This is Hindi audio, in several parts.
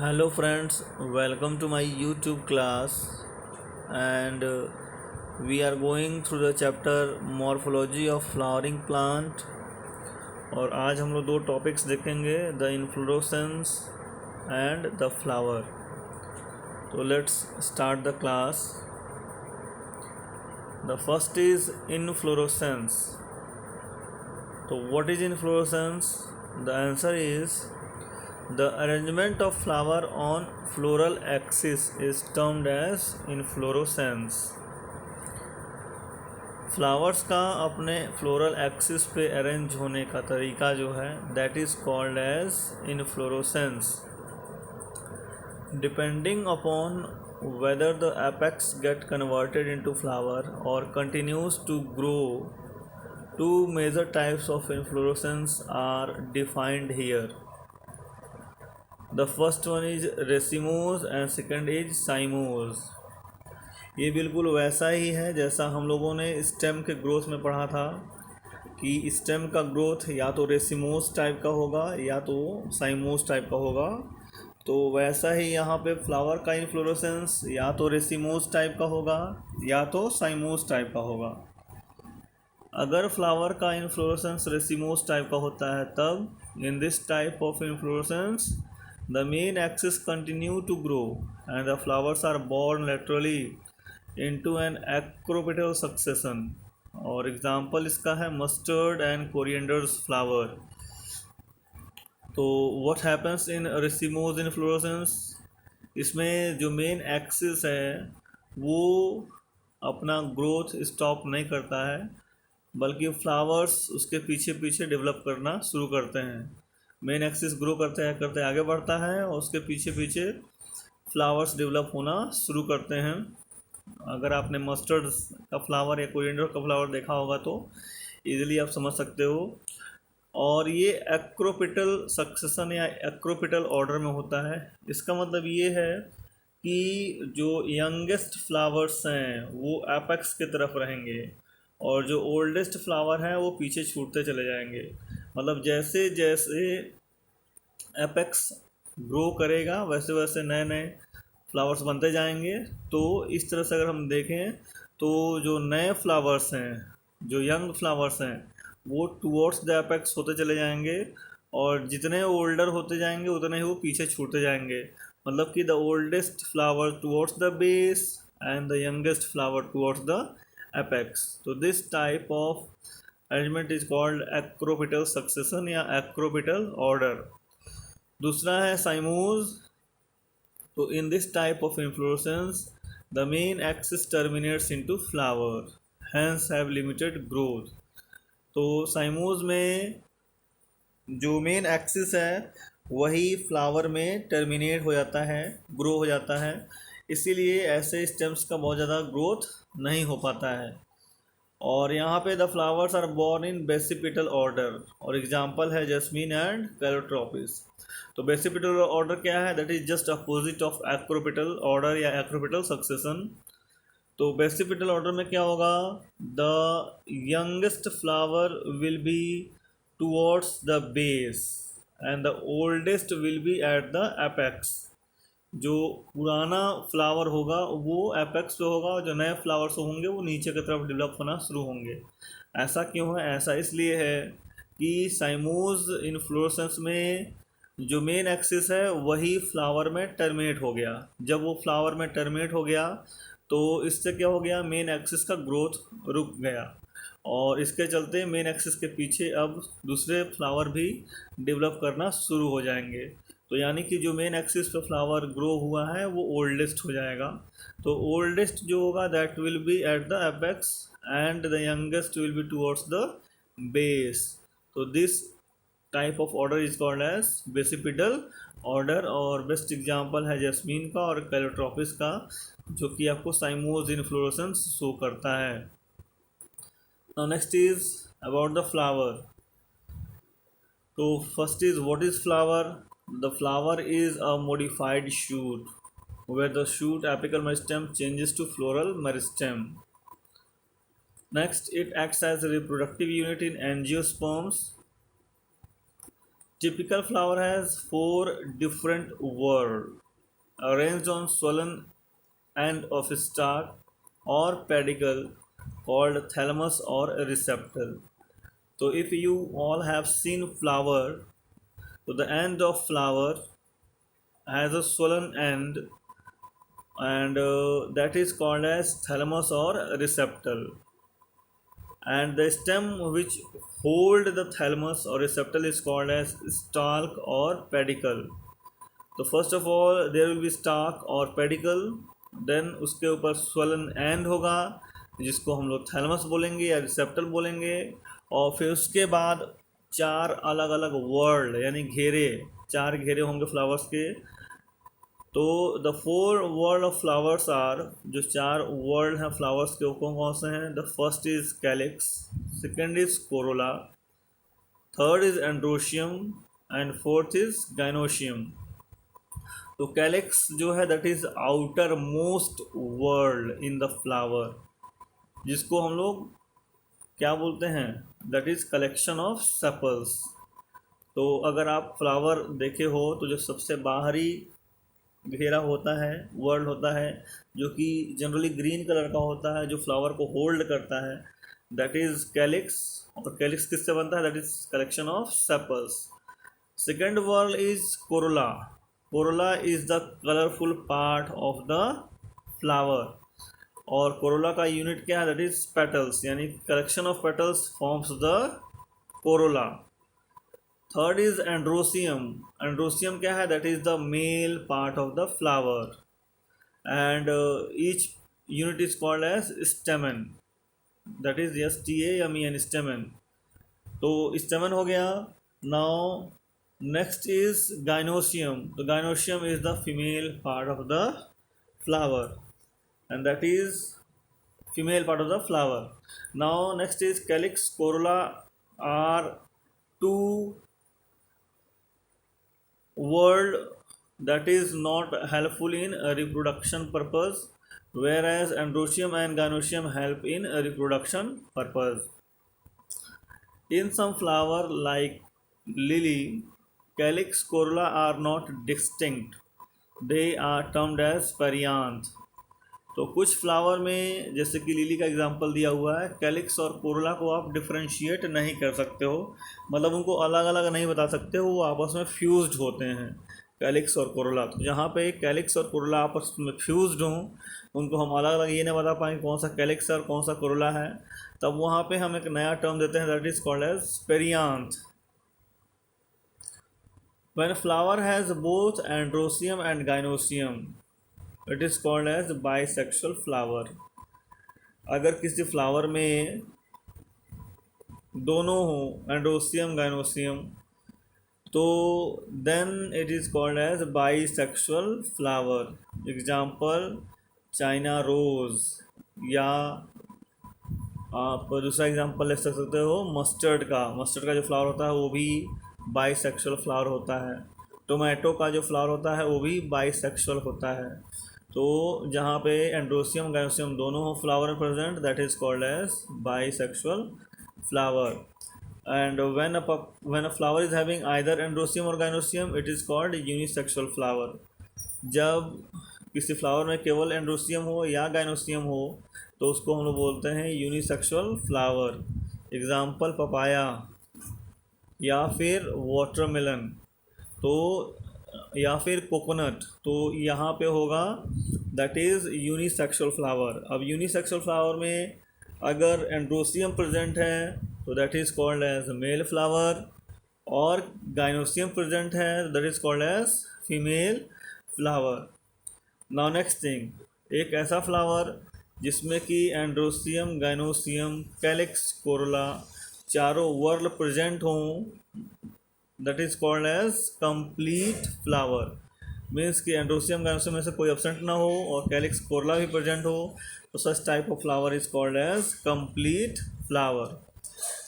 Hello friends, welcome to my YouTube class and we are going through the chapter Morphology of Flowering Plant और आज हम लोग दो टॉपिक्स देखेंगे the inflorescence and the flower. तो let's start the class. The first is inflorescence. तो what is inflorescence? The answer is the arrangement of flower on floral axis is termed as inflorescence. Flowers का अपने फ्लोरल एक्सिस पे अरेंज होने का तरीका जो है that is called as inflorescence. Depending upon whether the apex get converted into flower or continues to grow, two major types of inflorescence are defined here. The first one is racemose and second is cymose. ये बिल्कुल वैसा ही है जैसा हम लोगों ने स्टेम के ग्रोथ में पढ़ा था कि स्टेम का ग्रोथ या तो रेसिमोस टाइप का होगा या तो साइमोस टाइप का होगा। तो वैसा ही यहाँ पे फ्लावर का इन्फ्लोरेसेंस या तो रेसिमोस टाइप का होगा या तो साइमोस टाइप का होगा। अगर फ्लावर का इन्फ्लोरेसेंस रेसिमोस टाइप का होता है तब इन this type of inflorescence the main axis continue to grow and the flowers are borne laterally into an acropetal succession। और एग्जाम्पल इसका है मस्टर्ड एंड कोरिएंडर्स फ्लावर। तो what happens in racemose inflorescence, इसमें जो मेन एक्सिस है वो अपना ग्रोथ स्टॉप नहीं करता है बल्कि फ्लावर्स उसके पीछे पीछे डेवलप करना शुरू करते हैं। मेन एक्सिस ग्रो करते आगे बढ़ता है और उसके पीछे पीछे फ्लावर्स डेवलप होना शुरू करते हैं। अगर आपने मस्टर्ड का फ्लावर या कोरिएंडर का फ्लावर देखा होगा तो इजीली आप समझ सकते हो। और ये एक्रोपिटल सक्सेशन या एक्रोपिटल ऑर्डर में होता है। इसका मतलब ये है कि जो यंगेस्ट फ्लावर्स हैं वो एपेक्स की तरफ रहेंगे और जो ओल्डेस्ट फ्लावर हैं वो पीछे छूटते चले जाएंगे। मतलब जैसे जैसे एपेक्स ग्रो करेगा वैसे वैसे नए नए फ्लावर्स बनते जाएंगे। तो इस तरह से अगर हम देखें तो जो नए फ्लावर्स हैं, जो यंग फ्लावर्स हैं, वो टुवर्ड्स द एपेक्स होते चले जाएंगे और जितने ओल्डर होते जाएंगे उतने ही वो पीछे छूटते जाएंगे। मतलब कि the oldest flower towards the base and the youngest flower towards the apex. तो this type of arrangement is called acropetal succession या एक्रोपिटल ऑर्डर। दूसरा है साइमोज। तो in this type of inflorescence the main axis terminates into flower hence have limited growth. तो साइमोज में जो मेन एक्सिस है वही फ्लावर में टर्मिनेट हो जाता है, ग्रो हो जाता है, इसीलिए ऐसे स्टेम्स का बहुत ज़्यादा ग्रोथ नहीं हो पाता है। और यहाँ पे the flowers are born in basipetal order और एग्जाम्पल है जैस्मीन एंड कैलोट्रोपिस। तो बेसिपिटल ऑर्डर क्या है? That is just opposite of acropetal order या एक्रोपिटल सक्सेशन। तो बेसिपिटल ऑर्डर में क्या होगा? The youngest flower will be towards the base and the oldest will be at the apex. जो पुराना फ्लावर होगा वो एपेक्स पे होगा और जो नए फ्लावर्स होंगे वो नीचे की तरफ डेवलप होना शुरू होंगे। ऐसा क्यों है? ऐसा इसलिए है कि साइमोज इन्फ्लोरेसेंस में जो मेन एक्सिस है वही फ्लावर में टर्मिनेट हो गया। जब वो फ्लावर में टर्मिनेट हो गया तो इससे क्या हो गया? मेन एक्सिस का ग्रोथ रुक गया और इसके चलते मेन एक्सिस के पीछे अब दूसरे फ्लावर भी डेवलप करना शुरू हो जाएंगे। तो यानी कि जो मेन एक्सिस पे फ्लावर ग्रो हुआ है वो ओल्डेस्ट हो जाएगा। तो ओल्डेस्ट जो होगा that will be at the apex and the youngest will be towards the base. तो this type of order is called as basipetal order और बेस्ट एग्जांपल है जैस्मीन का और कैलोट्रोपिस का जो कि आपको साइमोज इन्फ्लोरेसेंस शो करता है। Now next is about the flower. तो first is what is flower? The flower is a modified shoot where the shoot apical meristem changes to floral meristem. Next, it acts as a reproductive unit in angiosperms Typical flower has four different whorls arranged on swollen end of a stalk or pedicle called thalamus or receptacle. So if you all have seen flower, so the end of flower has a swollen end, and that is called as thalamus or receptacle, and the stem which hold the thalamus or receptacle is called as stalk or pedicle. तो first of all there will be stalk or pedicle, then उसके ऊपर स्वलन एंड होगा जिसको हम लोग थैलमस बोलेंगे या रिसेप्टल बोलेंगे, और फिर उसके बाद चार अलग अलग वर्ल्ड यानी घेरे, चार घेरे होंगे फ्लावर्स के। तो the four whorl of flowers are, जो चार वर्ल्ड हैं फ्लावर्स के वो कौन कौन से हैं? The first is calyx, second is Corolla, third is androecium and fourth is gynoecium. तो कैलिक्स जो है that is outer most world in the flower, जिसको हम लोग क्या बोलते हैं? That is collection of sepals. तो अगर आप फ्लावर देखे हो तो जो सबसे बाहरी घेरा होता है, वर्ल्ड होता है, जो कि जनरली ग्रीन कलर का होता है, जो फ्लावर को होल्ड करता है, दैट इज कैलिक्स। और कैलिक्स किससे बनता है? That is collection of sepals. Second whorl is corolla. Corolla is the colourful part of the flower, और कोरोला का यूनिट क्या है? दैट इज पेटल्स, यानी collection of petals forms the corolla. Third is androecium. Androecium क्या है? That is the male part of the flower, and each unit is called as stamen, that is STAMEN, स्टेमन। तो स्टेमन हो गया। Now next is gynoecium. तो gynoecium is the female part of the flower, and that is female part of the flower. Now next is calyx, corolla are two word that is not helpful in reproduction purpose, whereas androecium and gynoecium help in reproduction purpose. In some flower like lily, calyx, corolla are not distinct, they are termed as perianth. तो कुछ फ्लावर में, जैसे कि लिली का एग्जांपल दिया हुआ है, कैलिक्स और कोरोला को आप डिफरेंशिएट नहीं कर सकते हो, मतलब उनको अलग अलग नहीं बता सकते हो, वो आपस में फ्यूज्ड होते हैं कैलिक्स और कोरोला। तो जहाँ पे कैलिक्स और कोरोला आपस में फ्यूज्ड हों, उनको हम अलग अलग ये नहीं बता पाएंगे कौन सा कैलिक्स और कौन सा कोरोला है, तब वहाँ पे हम एक नया टर्म देते हैं, that is called as perianth. When flower has both androecium and gynoecium, it is called as bisexual flower. अगर किसी फ्लावर में दोनों हो, एंड्रोसियम गाइनोसियम, तो then it is called as bisexual flower. Example China rose, या आप दूसरा एग्जांपल ले सकते हो मस्टर्ड का। मस्टर्ड का जो फ्लावर होता है वो भी बाइसेक्सुअल फ्लावर होता है। टोमेटो का जो फ्लावर होता है वो भी बाइसेक्सुअल होता है। तो जहाँ पे एंड्रोसियम गाइनोसियम दोनों हो flower present, that is called as bisexual flower. And when a flower is having either androecium और gynoecium, it is called unisexual flower. जब किसी फ्लावर में केवल एंड्रोसियम हो या गाइनोसियम हो तो उसको हम लोग बोलते हैं यूनिसेक्सुअल फ्लावर। एग्जाम्पल पपाया या फिर वाटरमेलन, तो या फिर कोकोनट, तो यहाँ पे होगा दैट इज़ यूनिसेक्सुअल फ्लावर। अब यूनिसेक्सुअल फ्लावर में अगर एंड्रोसियम प्रेजेंट है तो that is called as male flower, और गाइनोसियम प्रेजेंट है that is called as female flower. Now next thing, एक ऐसा फ्लावर जिसमें कि एंड्रोसियम गाइनोसियम कैलिक्स कोरोला चारों वर्ल प्रेजेंट हों, that is called as complete flower. Means कि एंड्रोसियम गाइनोसियम में से कोई एब्सेंट ना हो और कैलिक्स कोरोला भी प्रेजेंट हो, तो such type of flower is called as complete flower.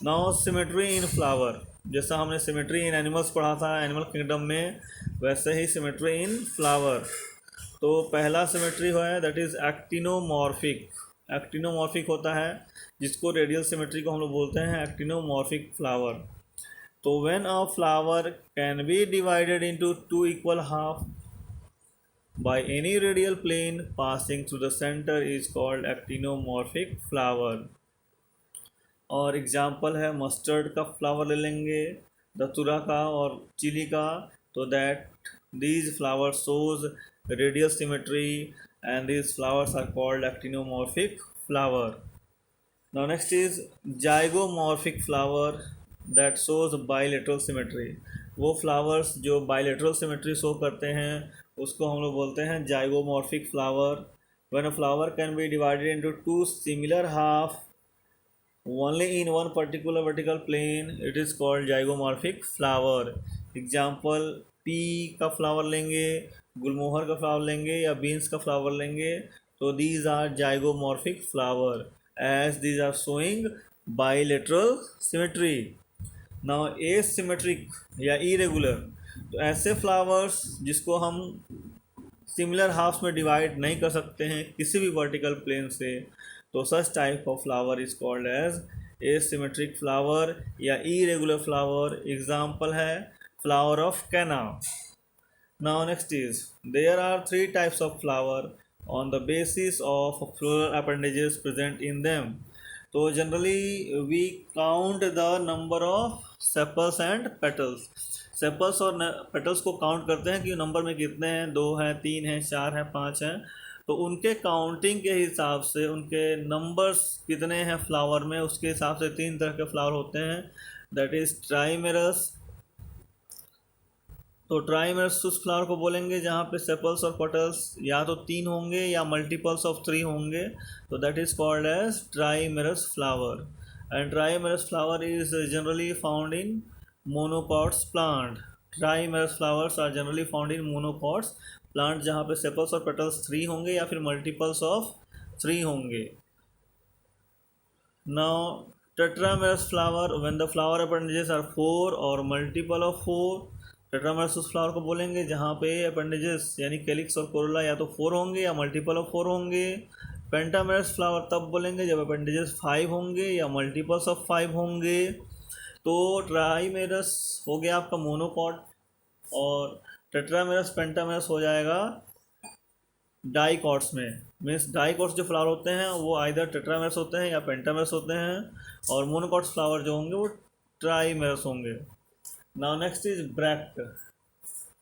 Now symmetry in flower, जैसा हमने सिमेट्री इन एनिमल्स पढ़ा था एनिमल किंगडम में, वैसे ही सिमेट्री इन फ्लावर। तो पहला सिमेट्री है दैट इज़ एक्टिनोमॉर्फिक। एक्टिनोमॉर्फिक होता है जिसको रेडियल सिमेट्री को हम लोग बोलते हैं एक्टिनोमॉर्फिक फ्लावर। तो when a flower can be divided into two equal half by any radial plane passing through the center is called actinomorphic flower. और एग्जाम्पल है मस्टर्ड का फ्लावर ले लेंगे, दतुरा का और चिली का, तो that these flowers shows radial symmetry and these flowers are called actinomorphic flower. Now next is zygomorphic flower that shows bilateral symmetry. वो flowers जो bilateral symmetry show करते हैं उसको हम लोग बोलते हैं zygomorphic flower. When a flower can be divided into two similar half only in one particular vertical plane, it is called zygomorphic flower. Example P का फ्लावर लेंगे, गुलमोहर का फ्लावर लेंगे या बीन्स का फ्लावर लेंगे, तो these are zygomorphic flower as these are showing bilateral symmetry. Now asymmetric या irregular, तो ऐसे फ्लावर्स जिसको हम सिमिलर हाफ्स में डिवाइड नहीं कर सकते हैं किसी भी वर्टिकल प्लेन से, तो such type of flower is called as asymmetric flower या इरेगुलर फ्लावर. एग्जाम्पल है flower of canna. Now next is there are three types of flower on the basis of floral appendages present in them. तो generally we count the number of sepals and petals. Sepals और पेटल्स को काउंट करते हैं कि नंबर में कितने हैं, 2 हैं, 3 हैं, 4 हैं, 5 हैं, तो उनके काउंटिंग के हिसाब से उनके नंबर्स कितने हैं फ्लावर में उसके हिसाब से 3 तरह के फ्लावर होते हैं. That is ट्राइमेरस. तो ट्राइमेरस उस फ्लावर को बोलेंगे जहाँ पे सेपल्स और पेटल्स या तो 3 होंगे या मल्टीपल्स ऑफ 3 होंगे, तो that is called as trimerous flower. And trimerous flower is generally found in monocots plant. Trimerous flowers are generally found in monocots plant जहाँ पे सेपल्स और पेटल्स 3 होंगे या फिर मल्टीपल्स ऑफ 3 होंगे. Now tetramerous flower when the flower appendages are 4 और मल्टीपल ऑफ 4. टेट्रामेरस उस फ्लावर को बोलेंगे जहाँ पे अपेंडेजेस यानी कैलिक्स और कोरोला या तो 4 होंगे या मल्टीपल ऑफ 4 होंगे. पेंटामेरस फ्लावर तब बोलेंगे जब अपेंडेजेस 5 होंगे या मल्टीपल्स ऑफ 5 होंगे. तो ट्राइमेरस हो गया आपका मोनोकॉट और टेट्रामेरस पेंटामेरस हो जाएगा डाइकॉट्स में. मीन्स डाइकॉट्स जो फ्लावर होते हैं वो आइदर टेट्रामेरस होते हैं या पेंटामेरस होते हैं और मोनोकॉट्स फ्लावर जो होंगे वो ट्राइमेरस होंगे. Now next is bract.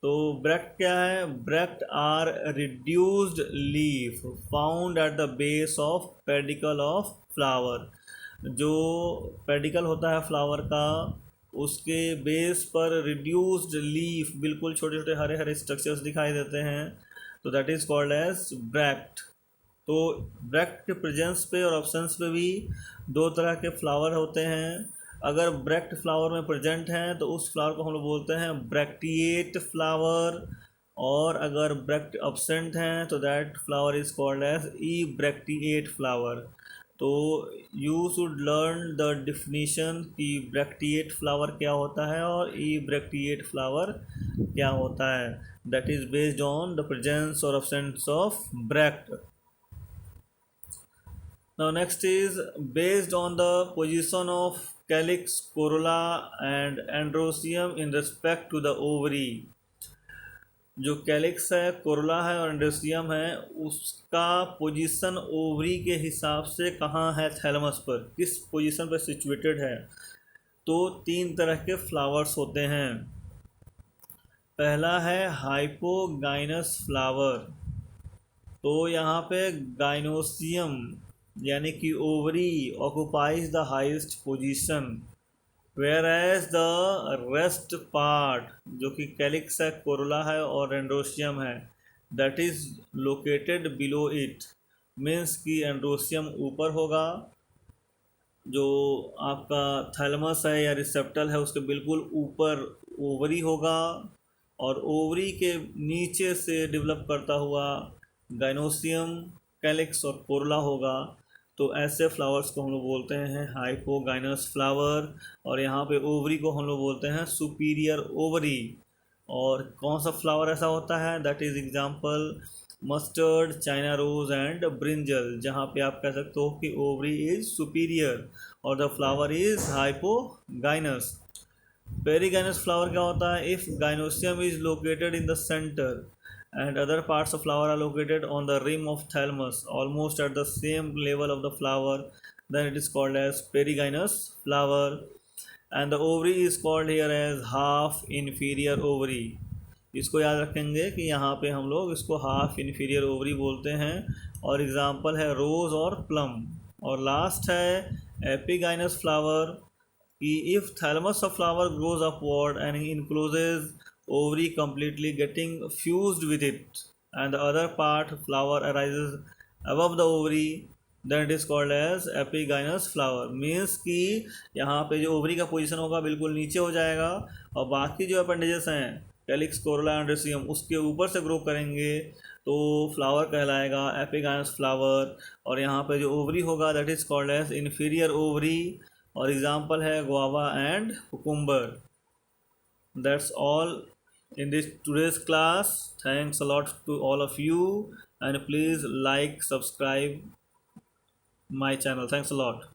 तो ब्रैक्ट क्या है? Bract are reduced leaf found at the base of pedicle of flower. जो पेडिकल होता है फ्लावर का उसके बेस पर रिड्यूस्ड लीफ बिल्कुल छोटे छोटे हरे हरे स्ट्रक्चर्स दिखाई देते हैं, तो that is called as bract. तो ब्रैक्ट के प्रेजेंस पे और अब्सेंस पे भी 2 तरह के फ्लावर होते हैं. अगर ब्रैक्ट फ्लावर में प्रेजेंट हैं तो उस फ्लावर को हम लोग बोलते हैं ब्रैक्टिएट फ्लावर, और अगर ब्रैक्ट अब्सेंट हैं तो that flower is called as ebracteate flower. तो you should learn the definition कि ब्रैक्टिएट फ्लावर क्या होता है और ई ब्रैक्टिएट फ्लावर क्या होता है. That is based on the presence और absence of bract. Now next is based on the position of calyx, corolla and androecium in respect to the ovary. जो कैलिक्स है, कोरोला है और एंड्रोसियम है, उसका पोजीशन ओवरी के हिसाब से कहाँ है, थैलमस पर किस पोजीशन पर सिचुएटेड है. तो 3 तरह के फ्लावर्स होते हैं. पहला है हाइपोगाइनस फ्लावर. तो यहाँ पे गाइनोसियम यानी कि ovary occupies the highest position, whereas the rest part जो कि कैलिक्स है, कोरोला है और एंड्रोसियम है, that is located below it. Means कि एंड्रोसियम ऊपर होगा, जो आपका थैलमस है या रिसेप्टल है उसके बिल्कुल ऊपर ओवरी होगा, और ओवरी के नीचे से डेवलप करता हुआ गाइनोसियम, कैलिक्स और कोरोला होगा. तो ऐसे फ्लावर्स को हम लोग बोलते हैं हाइपोगाइनस फ्लावर, और यहाँ पे ओवरी को हम लोग बोलते हैं सुपीरियर ओवरी. और कौन सा फ्लावर ऐसा होता है? That is example mustard, China rose and brinjal, जहाँ पे आप कह सकते हो कि ओवरी इज सुपीरियर और the flower is hypogynous. Perigynous flower क्या होता है? If gynoecium is located in the centre and other parts of flower are located on the rim of thalamus almost at the same level of the flower, then it is called as perigynous flower. And the ovary is called here as half inferior ovary. इसको याद रखेंगे कि यहाँ पे हम लोग इसको हाफ इन्फीरियर ओवरी बोलते हैं। और एग्जांपल है रोज और प्लम। और लास्ट है एपिगाइनस फ्लावर कि if thalamus of flower grows upward and encloses ovary completely getting fused with it and the other part flower arises above the ovary, then it is called as epigynous flower। Means कि यहाँ पे जो ओवरी का पोजीशन होगा बिल्कुल नीचे हो जाएगा और बाकी जो अपेंडेजेस हैं कैलिक्स कोरोला एंड रेसियम उसके ऊपर से ग्रो करेंगे तो फ्लावर कहलाएगा एपिगाइनस फ्लावर। और यहाँ पे जो ओवरी होगा that is called as inferior ovary. और एग्जाम्पल है guava and cucumber. That's all in this today's class. Thanks a lot to all of you and please like subscribe my channel. Thanks a lot.